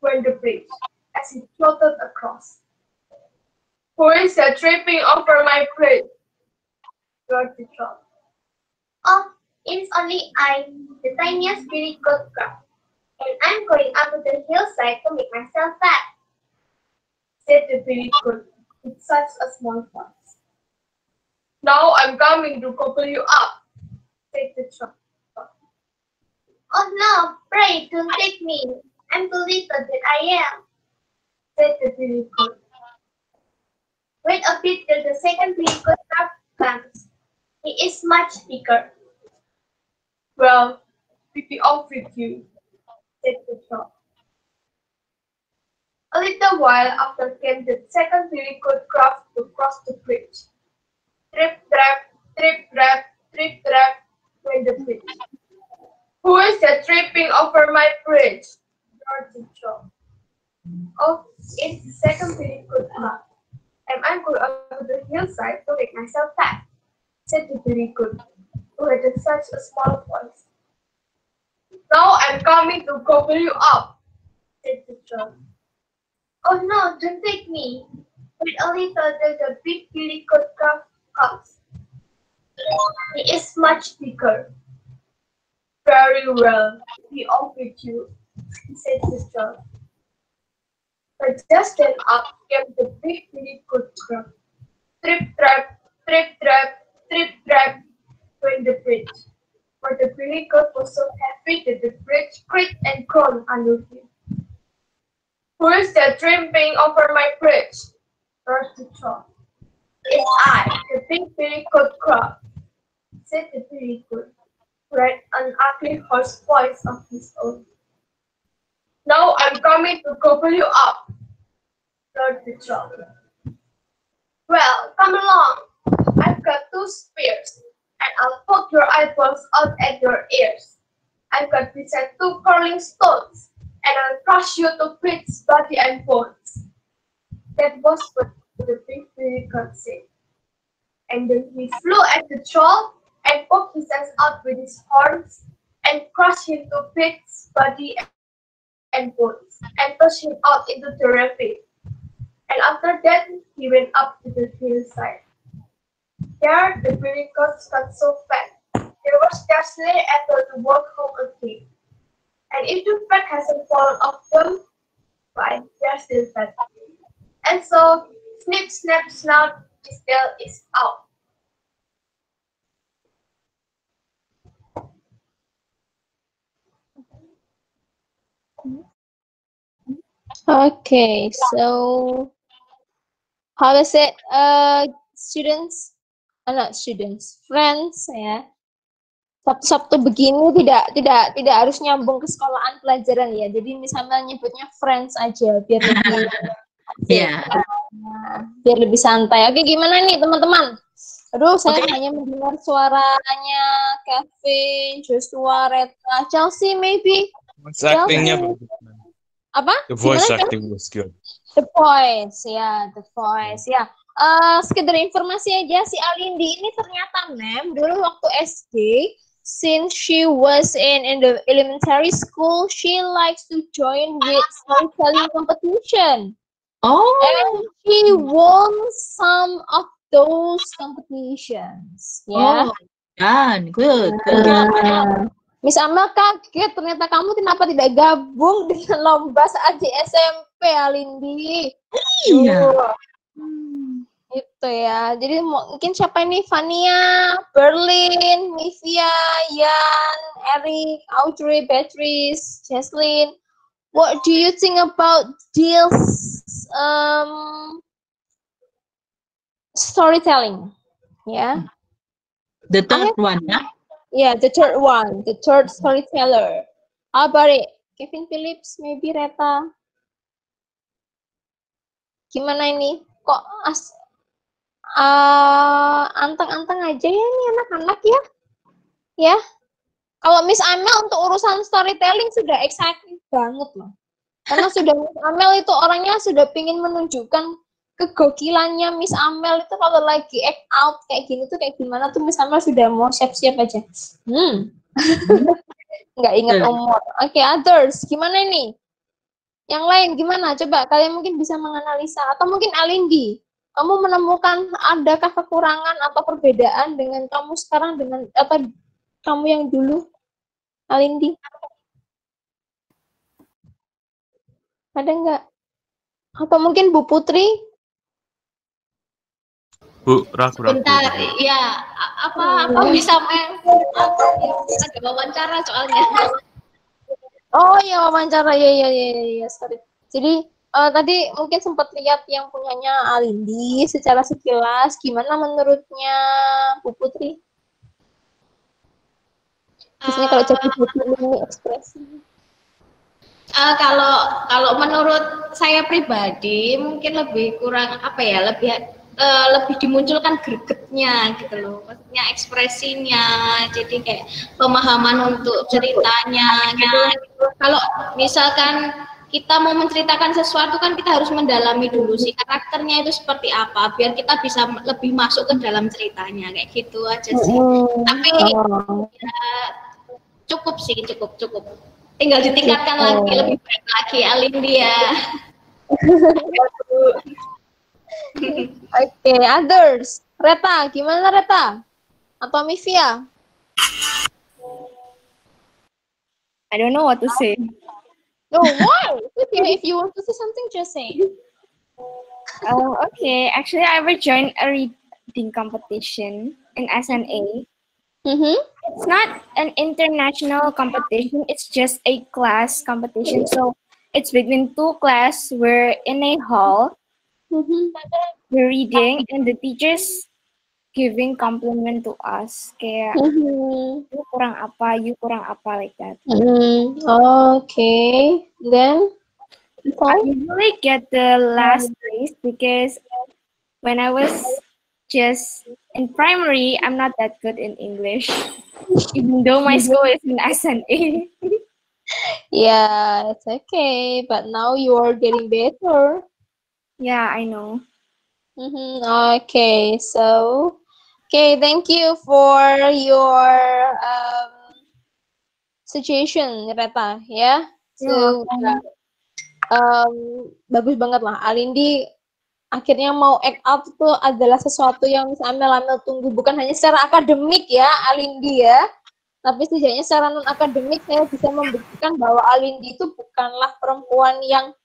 Speaker 6: went the bridge as he trotted across. Who is that tripping over my bridge? roared the troll.
Speaker 7: Oh, it's only I, the tiniest Billy Goat Gruff, and I'm going up to the hillside to make myself fat,
Speaker 6: said the Billy Goat with such a small voice. Now I'm coming to gobble you up, said the troll.
Speaker 7: Oh no, pray don't take me, I'm too little that I am,
Speaker 6: said the Billy Goat.
Speaker 7: Wait a bit till the second Billy Goat Gruff comes. He is much bigger.
Speaker 6: Well, be off with you, said the troll. A little while after came the second Billy Goat Gruff to cross the bridge. Trip, trap, went the bridge. Who is that tripping over my bridge? roared the troll. Oh, it's the second Billy Goat Gruff, and I'm going up to the hillside to make myself fat, said the Billy Goat, who had such a small voice. Now I'm coming to gobble you up, said the troll.
Speaker 7: Oh no, don't take me. Wait a little till the big Billy Goat Gruff comes. He is much bigger.
Speaker 6: Very well, be off with you, said the troll. But just then up came the big Billy Goat Gruff. Trip, trap, went the bridge. But the Billy Goat was so happy that the bridge creaked and groaned under him. Who is that tripping over my bridge? roared the troll. It's I, the big Billy Goat Gruff, said the Billy Goat, who had an ugly hoarse voice of his own. Now I'm coming to gobble you up, roared the troll. Well, come along. I've got 2 spears, and I'll poke your eyeballs out at your ears. I've got beside 2 curling stones, and I'll crush you to bits, body, and bones. That was what the big Billy Goat said. And then he flew at the troll and poked his eyes out with his horns, and crushed him to bits, body, and bones, and pushed him out into the ravine. And after that, he went up to the hillside. There, the Billy Goats got so fat, they were scarcely able to walk home again. And if the fat hasn't fallen off them, why, they're still fat. And so, snip, snap, snout, his tail is out.
Speaker 3: Okay, so how is it, students? Not students, friends ya. Sabtu-Sabtu begini tidak harus nyambung ke sekolahan pelajaran ya. Jadi misalnya nyebutnya friends aja biar lebih
Speaker 1: Yeah.
Speaker 3: biar lebih santai. Oke, gimana nih teman-teman? Aduh, saya hanya mendengar suaranya Kevin, Joshua, Reta, Chelsea maybe.
Speaker 4: Voice actingnya bagus.
Speaker 3: Apa?
Speaker 4: The voice
Speaker 3: Gimana,
Speaker 4: acting was good.
Speaker 3: The Voice, ya, The Voice, ya. Sekedar informasi aja, si Alindi ini ternyata dulu waktu SD, since she was in the elementary school, she likes to join with storytelling competition.
Speaker 1: Oh.
Speaker 3: And she won some of those competitions. Ya.
Speaker 1: Oh, done. Good. Good job.
Speaker 3: Miss Amel kaget, ternyata kamu kenapa tidak gabung dengan lomba saat di SMP, Alindi?
Speaker 1: Iya.
Speaker 3: Gitu ya. Jadi mungkin siapa ini? Fania, Berlin, Mivia, Yan, Eric, Audrey, Beatrice, Jesslyn. What do you think about this storytelling? Yeah.
Speaker 1: The third one, ya?
Speaker 3: Yeah, the third one, the third storyteller. How about it? Kevin Phillips, maybe Reta. Gimana ini? Kok anteng-anteng aja ya nih anak-anak ya? Ya. Kalau Miss Amel untuk urusan storytelling sudah excited banget loh. Karena sudah Miss Amel itu orangnya sudah pingin menunjukkan kegokilannya Miss Amel itu kalau lagi act out kayak gini tuh kayak gimana tuh Miss Amel sudah mau siap-siap aja. Nggak ingat umur. Oke, others. Gimana ini? Yang lain gimana? Coba kalian mungkin bisa menganalisa. Atau mungkin Alindi, kamu menemukan adakah kekurangan atau perbedaan dengan kamu sekarang dengan atau kamu yang dulu? Alindi? Ada nggak? Atau mungkin Bu Putri?
Speaker 4: Bu, ragu-ragu.
Speaker 8: Bentar, ya apa bisa ada wawancara soalnya.
Speaker 3: Oh ya wawancara ya sorry. Jadi tadi mungkin sempat lihat yang punyanya Alindi secara sekilas. Gimana menurutnya Bu Putri? Biasanya kalau jadi ini ekspresi.
Speaker 8: Kalau menurut saya pribadi mungkin lebih kurang apa ya, lebih dimunculkan gregetnya gitu loh, maksudnya ekspresinya, jadi kayak pemahaman untuk ceritanya gitu. Kalau misalkan kita mau menceritakan sesuatu kan kita harus mendalami dulu sih karakternya itu seperti apa biar kita bisa lebih masuk ke dalam ceritanya, kayak gitu aja sih. Tapi ya, cukup sih, cukup. Tinggal ditingkatkan lagi, lebih baik lagi Alindi ya.
Speaker 3: Oke, others. Reta, gimana Reta? Atau Mivia?
Speaker 2: I don't know what to say.
Speaker 3: No, why? Okay, if you want to say something, just say.
Speaker 2: Okay. Actually, I ever joined a reading competition in SNA. It's not an international competition. It's just a class competition. So it's between two classes. We're in a hall. We're reading and the teachers giving compliment to us. Kayak you kurang apa like that.
Speaker 3: Okay. Then
Speaker 2: I usually get the last place because when I was just in primary, I'm not that good in English, even though my school is in SNA.
Speaker 3: yeah, it's okay. But now you are getting better.
Speaker 2: Yeah, I know.
Speaker 3: Okay, so thank you for your suggestion, Reta. Ya, so bagus banget lah. Alindi akhirnya mau act out itu adalah sesuatu yang Miss Amel tunggu, bukan hanya secara akademik ya, Alindi ya, tapi setidaknya secara non akademik saya bisa membuktikan bahwa Alindi itu bukanlah perempuan yang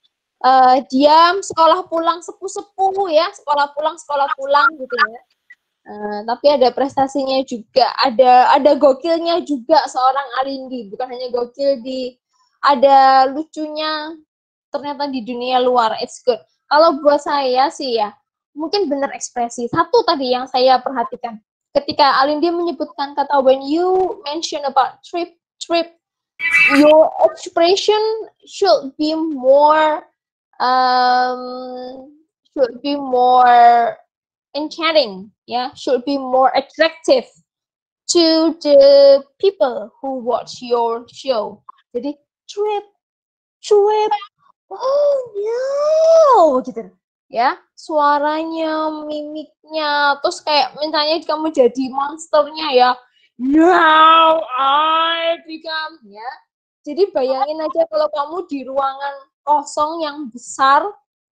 Speaker 3: diam, sekolah pulang sepuh-sepuh ya, sekolah pulang gitu ya. Tapi ada prestasinya juga, ada gokilnya juga seorang Alindi, bukan hanya gokil ada lucunya ternyata di dunia luar. It's good. Kalau buat saya sih ya, mungkin benar ekspresi. Satu tadi yang saya perhatikan, ketika Alindi menyebutkan kata when you mention about trip, your expression should be more enchanting, should be more attractive to the people who watch your show. Jadi trip, oh no, gitu ya, suaranya, mimiknya, terus kayak misalnya kamu jadi monsternya ya, now I become, ya. Jadi bayangin aja kalau kamu di ruangan kosong yang besar,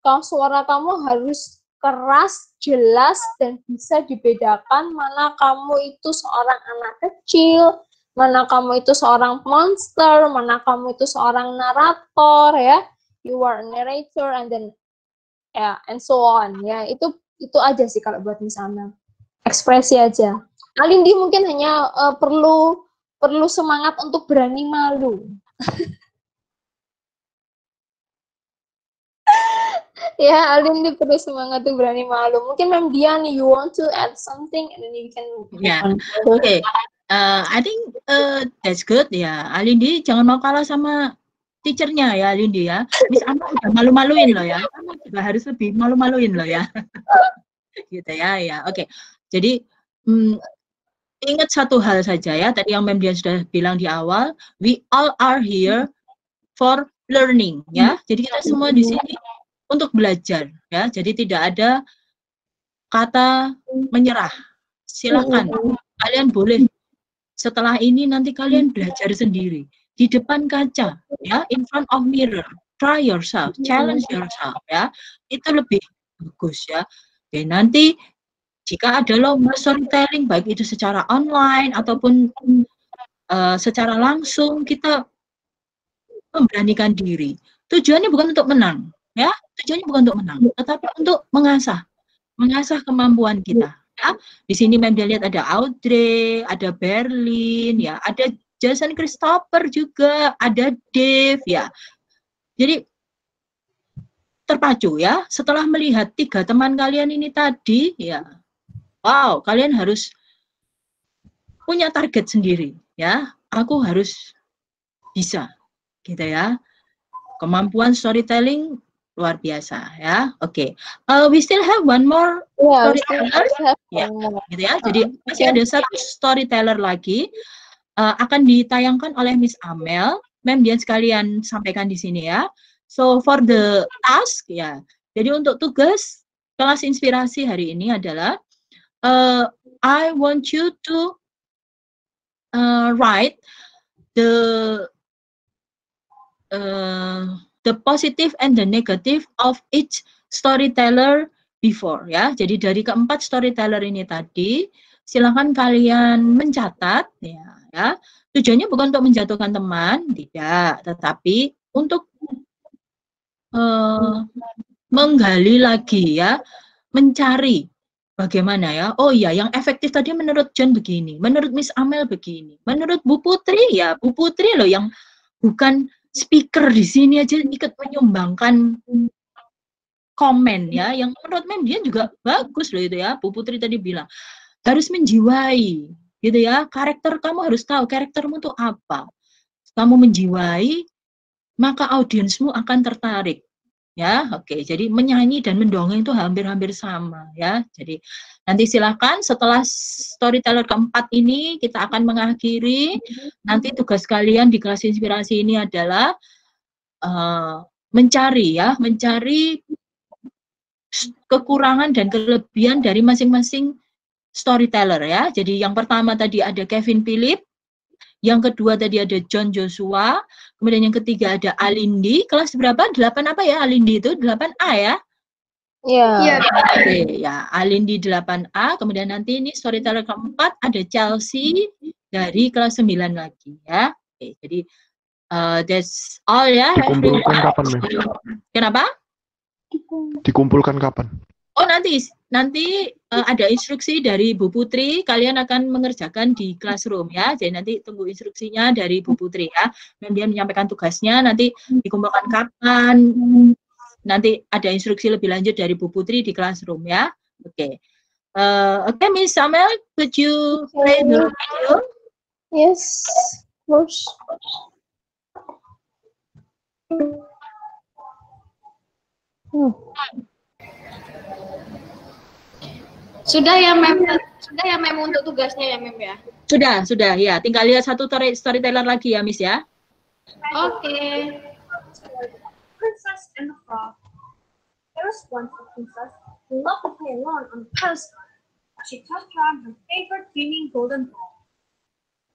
Speaker 3: kalau suara kamu harus keras, jelas, dan bisa dibedakan mana kamu itu seorang anak kecil, mana kamu itu seorang monster, mana kamu itu seorang narator, ya. You are a narrator, and then and so on, ya. Itu aja sih kalau buat misalnya ekspresi aja. Alindi mungkin hanya perlu semangat untuk berani malu. Ya, Alindi perlu semangat untuk berani malu. Mungkin Ma'am Dian, you want to add something, and then you can.
Speaker 1: Okay. I think that's good ya. Alindi jangan mau kalah sama teachernya ya, Alindi ya. Miss Amma udah malu-maluin loh ya. Amma juga harus lebih malu-maluin loh ya. Gitu ya. Oke. Jadi ingat satu hal saja ya. Tadi yang Ma'am Dian sudah bilang di awal, we all are here for learning ya. Jadi kita semua di sini untuk belajar ya. Jadi tidak ada kata menyerah. Silakan kalian boleh setelah ini nanti kalian belajar sendiri di depan kaca ya, in front of mirror, try yourself, challenge yourself ya. Itu lebih bagus ya. Oke, nanti jika ada lomba storytelling baik itu secara online ataupun secara langsung, kita memberanikan diri. Tujuannya bukan untuk menang ya, tujuannya bukan untuk menang, tetapi untuk mengasah kemampuan kita. Ya. Di sini Ma'am Dian lihat ada Audrey, ada Berlin, ya, ada Jason Christopher juga, ada Dave, ya. Jadi terpacu ya, setelah melihat 3 teman kalian ini tadi, ya, wow, kalian harus punya target sendiri, ya. Aku harus bisa, gitu ya. Kemampuan storytelling luar biasa ya. Oke. We still have one more storyteller. Ya, gitu ya. Jadi masih ada satu storyteller lagi akan ditayangkan oleh Miss Amel. Ma'am Dian sekalian sampaikan di sini ya. So for the task ya. Jadi untuk tugas kelas inspirasi hari ini adalah I want you to write the positive and the negative of each storyteller before ya. Jadi dari keempat storyteller ini tadi, silakan kalian mencatat ya. Tujuannya bukan untuk menjatuhkan teman, tidak, tetapi untuk menggali lagi ya, mencari bagaimana ya. Oh iya, yang efektif tadi menurut John begini, menurut Miss Amel begini, menurut Bu Putri ya, Bu Putri loh yang bukan speaker di sini aja ikut menyumbangkan komen ya, yang menurut Ma'am Dian juga bagus loh itu ya. Bu Putri tadi bilang harus menjiwai gitu ya, karakter kamu harus tahu karaktermu tuh apa. Kamu menjiwai, maka audiensmu akan tertarik ya. Oke, jadi menyanyi dan mendongeng itu hampir-hampir sama ya. Jadi nanti silakan setelah storyteller keempat ini kita akan mengakhiri. Nanti tugas kalian di kelas inspirasi ini adalah mencari kekurangan dan kelebihan dari masing-masing storyteller ya. Jadi yang pertama tadi ada Kevin Philip, yang kedua tadi ada John Joshua, kemudian yang ketiga ada Alindi. Kelas berapa? 8 apa ya Alindi itu? 8A ya? Iya. Oke, ya, Alindi 8A, kemudian nanti ini storyteller keempat ada Chelsea dari kelas 9 lagi ya. Oke, jadi That's all ya.
Speaker 9: Dikumpulkan kapan, Mem?
Speaker 1: Kenapa?
Speaker 9: Dikumpulkan kapan?
Speaker 1: Oh, nanti ada instruksi dari Bu Putri, kalian akan mengerjakan di classroom ya. Jadi nanti tunggu instruksinya dari Bu Putri ya. Dia menyampaikan tugasnya, nanti dikumpulkan kapan. Nanti ada instruksi lebih lanjut dari Bu Putri di classroom ya. Oke. Okay, Miss Samuel, could you play the video?
Speaker 3: Yes, of course.
Speaker 8: Sudah ya, Mem. Sudah ya, Mem, untuk tugasnya ya, Mem ya.
Speaker 1: Sudah ya. Tinggal lihat satu storyteller lagi ya, Miss ya.
Speaker 8: Oke.
Speaker 7: Princess and the Frog. There was once a princess who loved to play alone on the coast. She tossed around her favorite gleaming golden ball.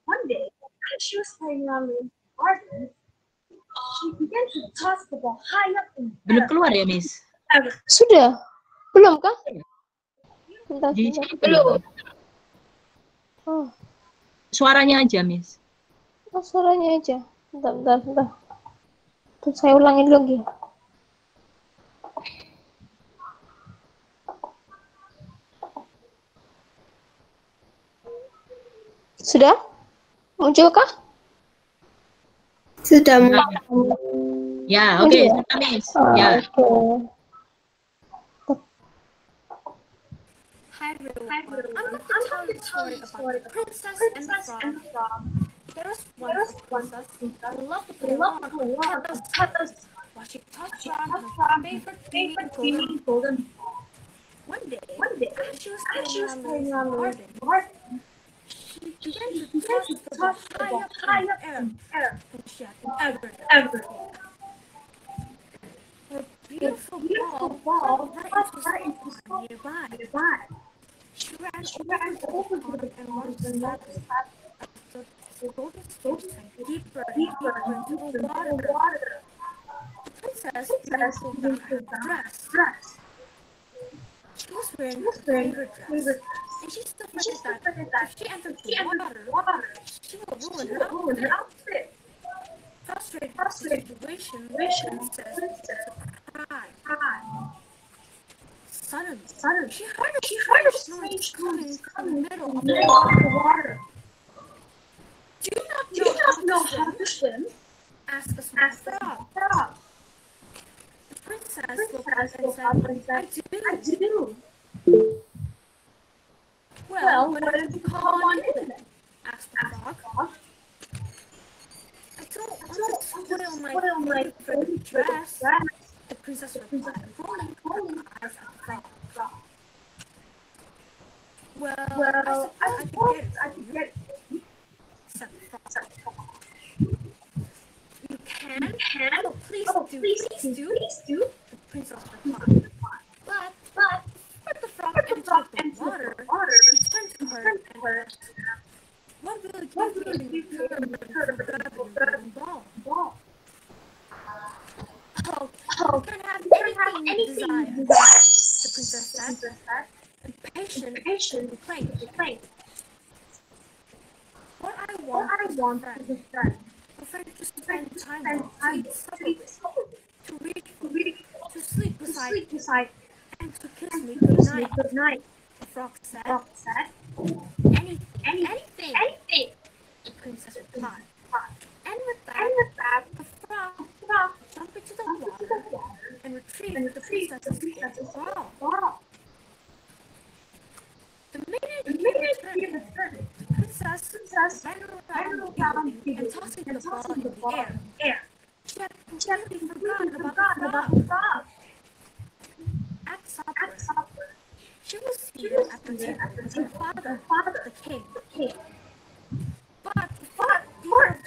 Speaker 7: One day, as she was playing around in the garden, she began to toss the ball high up in the air.
Speaker 1: Belum keluar ya, Miss?
Speaker 3: Sudah? Belum kah? Bentar,
Speaker 1: Belum.
Speaker 3: Oh.
Speaker 1: Suaranya aja, Miss.
Speaker 3: Oh, suaranya aja. Bentar. Terus saya ulangin lagi. Sudah? Munculkah?
Speaker 10: Sudah.
Speaker 1: Ya, oke, sudah, Miss. Ya.
Speaker 3: Okay.
Speaker 11: Hi everyone, I'm going to tell you a story about the princess and the frog. There was once a princess who loved to play along on the petals while she tossed around her favorite gleaming golden ball. One day, as she was playing around the garden, she began to toss the ball high up in the air than she had ever before. Her beautiful ball fell right into the pond nearby. She ran over the pond and watched the golden fish sank deeper into the water. The princess began to pull down her dress. She was wearing her favorite dress, and she still felt that if she entered the water, she would ruin her outfit. Frustrated with the situation, the princess cried. Suddenly, she heard a strange noise coming from the middle of the water. Do you not know how to swim? Asked the small frog. The princess looked up and said, I do. Well, why don't you come on in? Asked the frog. I don't want to spoil my favorite dress. The princess replied, rolling her eyes at the frog. Well, I suppose I can get it, said the frog. You can? Oh, please do. The princess replied. But before the frog entered the water, he turned to her and asked, what will you give me in return for grabbing the ball? Oh, you can have anything you desire, the princess said, impatient and complained. What I want is a friend to spend time with, to eat supper with, to read, to sleep beside, and to kiss me good night. The frog said, anything, the princess replied. And with that, the frog jumped into the water and retrieved the princess's ball. The minute he returned, the princess ran around and tossing the ball in the air. She had completely forgotten about the frog. At supper, she was seated at the table with her father, the king. But before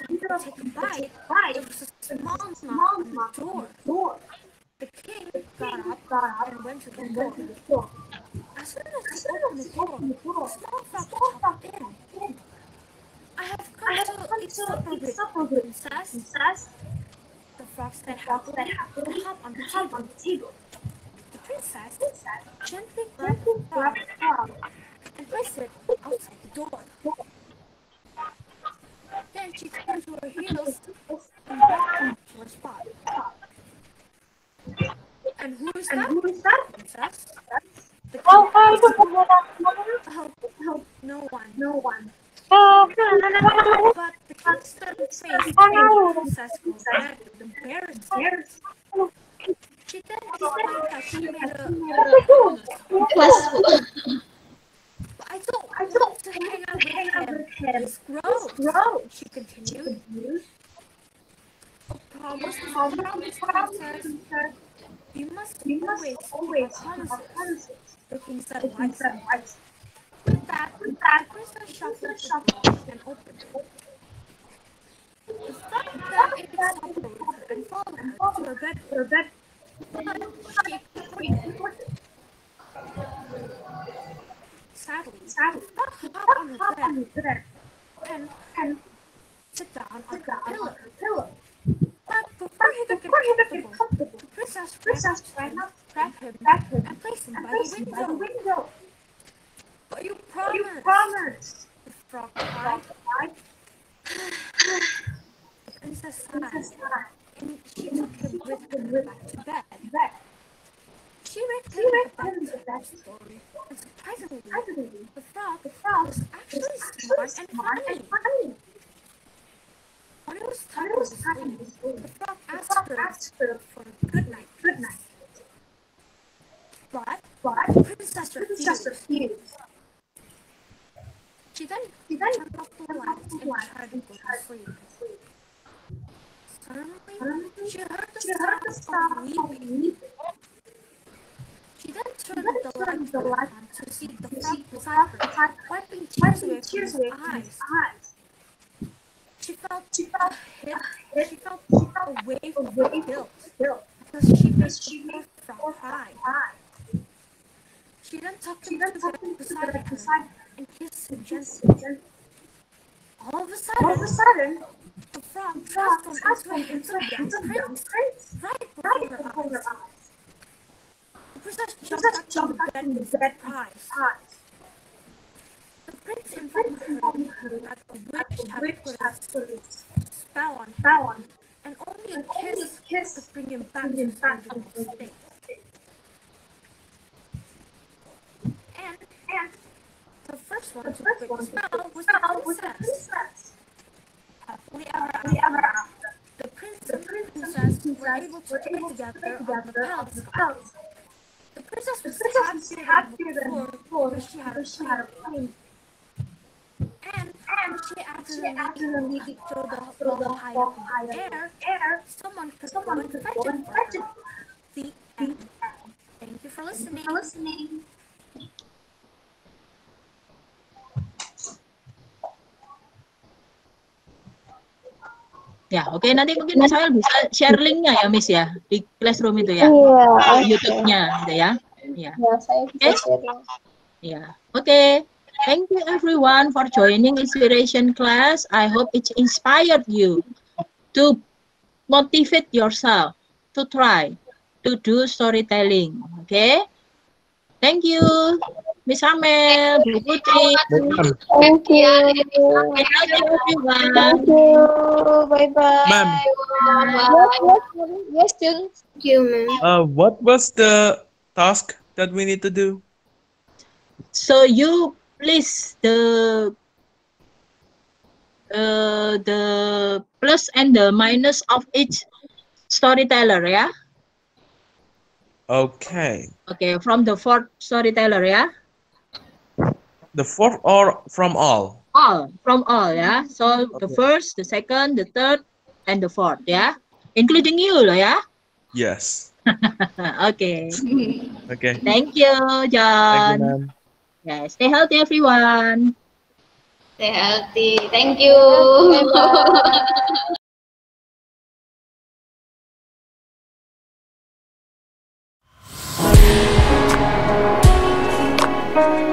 Speaker 11: he could take a bite, there was a small knock on the door. The king got up and went to the door. As soon as he opened the door, a small frog popped in. I have come to eat supper with princess. The frog said happily and hopped on the table. The princess gently grabbed the frog and placed it outside the door. Then she turned to her heels walking back to her spot. And who is that? Princess? The king asked. Oh, no one. But the king's sudden face made the princess go red with embarrassment. She then explained that she made a but I don't want to hang out with him. He's gross. She continued. Promise, princess. You must always promises. The king said wisely. With that, the princess shuffled the door and opened it. The frog then ate its supper with her and followed her to her bed. But she ignored it. Sadly, the frog hopped on her bed and sit down on her pillow. But before he could get comfortable, the princess ran up, grabbed him, and placed him by the window. But you promised! The frog cried. The princess sighed, and she took him with her back to bed. She read him the bed story, and surprisingly, the frog was actually smart and funny. When it was time to sleep, the frog asked her for a good night. But the princess refused. She then turned off the lights and tried to go to sleep. Suddenly, she heard the sound of weeping. She then turned the light on to see the frog beside her, wiping tears away from his eyes. She felt a wave of guilt because she made the frog cry. She then tucked him to bed beside her and kissed him gently. All of a sudden, the frog transformed into a young prince right before her eyes. The princess jumped out of bed in surprise. The prince informed her that a witch had put a spell on, and only a kiss could bring him back to his original state. And the first one to break the spell was the princess. Happily ever after, the prince and princess were able to play together on the palace. The princess was happier than before because she had a queen. And she accidentally threw the ball high up in the air. Someone could go and fetch it for her. The end. Thank you for listening.
Speaker 1: Ya, oke. Nanti mungkin Mas Awel bisa share linknya ya, Miss ya, di Classroom itu ya.
Speaker 3: Iya,
Speaker 1: YouTube-nya, gitu ya. Ya,
Speaker 3: saya bisa sharing.
Speaker 1: Ya, oke. Thank you everyone for joining Inspiration class. I hope it inspired you to motivate yourself to try to do storytelling. Okay? Thank you, Miss Amel, Bu Putri.
Speaker 3: Thank you.
Speaker 1: Thank you everyone.
Speaker 3: Thank you. Bye-bye.
Speaker 10: Ma'am.
Speaker 3: Yes, Jun. Thank you, ma'am.
Speaker 10: What was the task that we need to do?
Speaker 1: So you list the plus and the minus of each storyteller, yeah?
Speaker 10: Okay.
Speaker 1: Okay, from the fourth storyteller, yeah?
Speaker 10: The fourth or from all?
Speaker 1: All, from all, yeah? So the first, the second, the third, and the fourth, yeah? Including you, yeah?
Speaker 10: Yes.
Speaker 1: Okay.
Speaker 10: Okay.
Speaker 1: Thank you, John.
Speaker 10: Thank you, ma'am.
Speaker 1: Yeah, stay healthy, everyone.
Speaker 8: Stay healthy. Thank you.
Speaker 1: Bye.